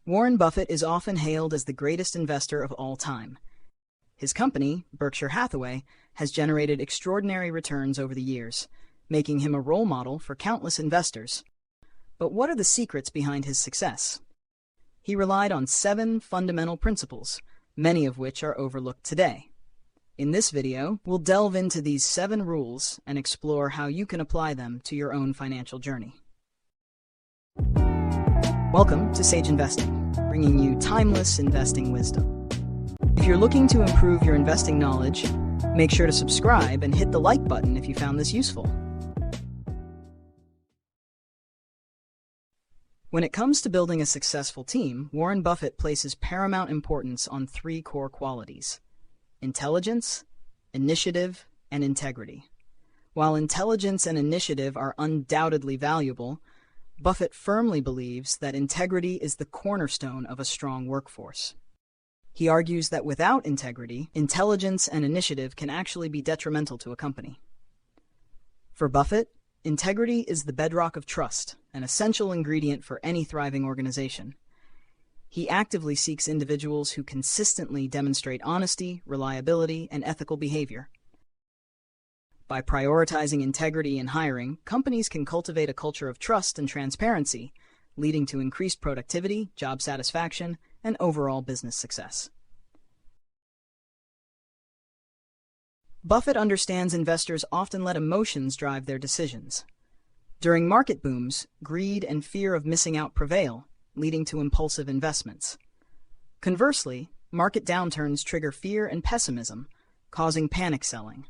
Warren Buffett is often hailed as the greatest investor of all time. His company, Berkshire Hathaway, has generated extraordinary returns over the years, making him a role model for countless investors. But what are the secrets behind his success? He relied on 7 fundamental principles, many of which are overlooked today. In this video, we'll delve into these 7 rules and explore how you can apply them to your own financial journey. Welcome to Sage Investing, bringing you timeless investing wisdom. If you're looking to improve your investing knowledge, make sure to subscribe and hit the like button if you found this useful. When it comes to building a successful team, Warren Buffett places paramount importance on 3 core qualities: intelligence, initiative, and integrity. While intelligence and initiative are undoubtedly valuable, Buffett firmly believes that integrity is the cornerstone of a strong workforce. He argues that without integrity, intelligence and initiative can actually be detrimental to a company. For Buffett, integrity is the bedrock of trust, an essential ingredient for any thriving organization. He actively seeks individuals who consistently demonstrate honesty, reliability, and ethical behavior. By prioritizing integrity in hiring, companies can cultivate a culture of trust and transparency, leading to increased productivity, job satisfaction, and overall business success. Buffett understands investors often let emotions drive their decisions. During market booms, greed and fear of missing out prevail, leading to impulsive investments. Conversely, market downturns trigger fear and pessimism, causing panic selling.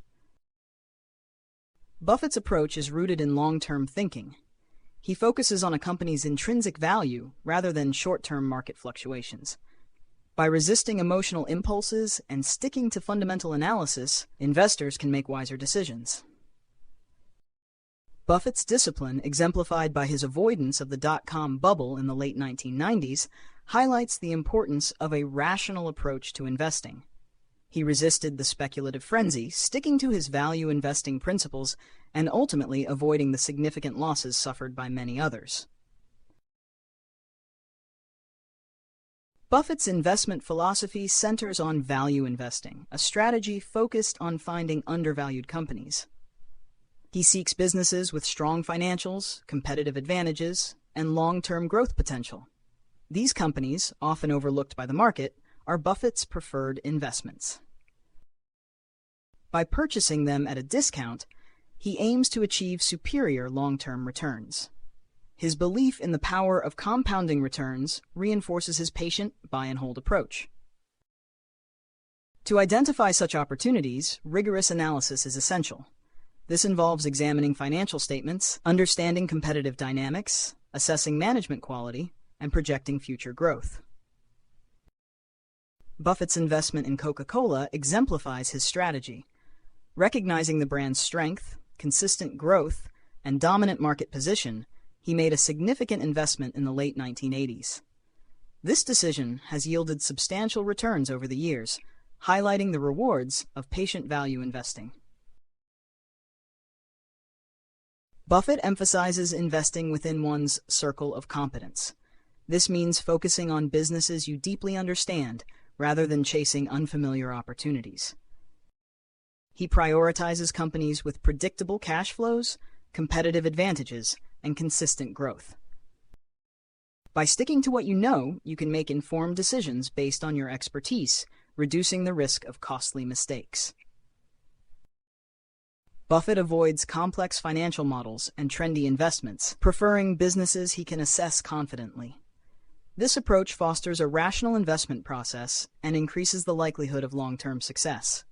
Buffett's approach is rooted in long-term thinking. He focuses on a company's intrinsic value rather than short-term market fluctuations. By resisting emotional impulses and sticking to fundamental analysis, investors can make wiser decisions. Buffett's discipline, exemplified by his avoidance of the dot-com bubble in the late 1990s, highlights the importance of a rational approach to investing. He resisted the speculative frenzy, sticking to his value investing principles and ultimately avoiding the significant losses suffered by many others. Buffett's investment philosophy centers on value investing, a strategy focused on finding undervalued companies. He seeks businesses with strong financials, competitive advantages, and long-term growth potential. These companies, often overlooked by the market, are Buffett's preferred investments. By purchasing them at a discount, he aims to achieve superior long-term returns. His belief in the power of compounding returns reinforces his patient buy-and-hold approach. To identify such opportunities, rigorous analysis is essential. This involves examining financial statements, understanding competitive dynamics, assessing management quality, and projecting future growth. Buffett's investment in Coca-Cola exemplifies his strategy. Recognizing the brand's strength, consistent growth, and dominant market position, he made a significant investment in the late 1980s. This decision has yielded substantial returns over the years, highlighting the rewards of patient value investing. Buffett emphasizes investing within one's circle of competence. This means focusing on businesses you deeply understand, rather than chasing unfamiliar opportunities. He prioritizes companies with predictable cash flows, competitive advantages, and consistent growth. By sticking to what you know, you can make informed decisions based on your expertise, reducing the risk of costly mistakes. Buffett avoids complex financial models and trendy investments, preferring businesses he can assess confidently. This approach fosters a rational investment process and increases the likelihood of long-term success.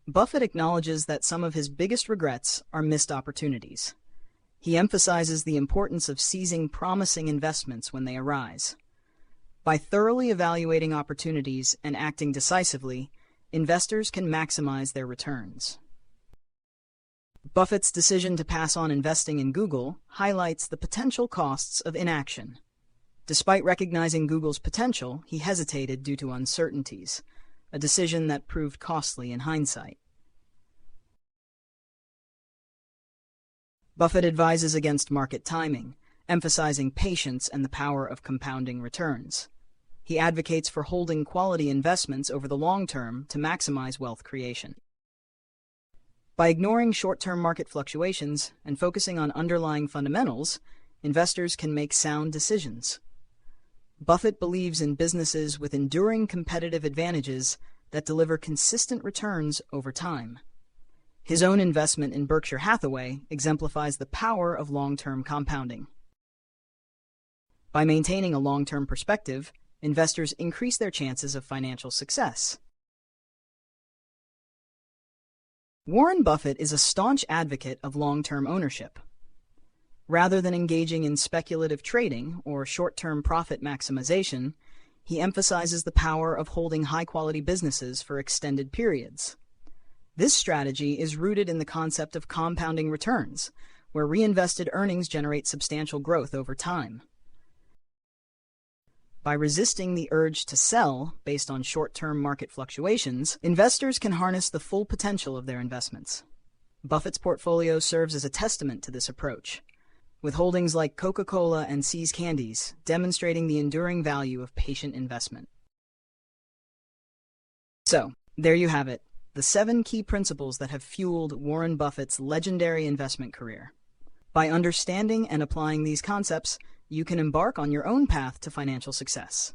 Buffett acknowledges that some of his biggest regrets are missed opportunities. He emphasizes the importance of seizing promising investments when they arise. By thoroughly evaluating opportunities and acting decisively, investors can maximize their returns. Buffett's decision to pass on investing in Google highlights the potential costs of inaction. Despite recognizing Google's potential, he hesitated due to uncertainties, a decision that proved costly in hindsight. Buffett advises against market timing, emphasizing patience and the power of compounding returns. He advocates for holding quality investments over the long term to maximize wealth creation. By ignoring short-term market fluctuations and focusing on underlying fundamentals, investors can make sound decisions. Buffett believes in businesses with enduring competitive advantages that deliver consistent returns over time. His own investment in Berkshire Hathaway exemplifies the power of long-term compounding. By maintaining a long-term perspective, investors increase their chances of financial success. Warren Buffett is a staunch advocate of long-term ownership. Rather than engaging in speculative trading or short-term profit maximization, he emphasizes the power of holding high-quality businesses for extended periods. This strategy is rooted in the concept of compounding returns, where reinvested earnings generate substantial growth over time. By resisting the urge to sell based on short-term market fluctuations, investors can harness the full potential of their investments. Buffett's portfolio serves as a testament to this approach, with holdings like Coca-Cola and See's Candies demonstrating the enduring value of patient investment. So, there you have it, the 7 key principles that have fueled Warren Buffett's legendary investment career. By understanding and applying these concepts, you can embark on your own path to financial success.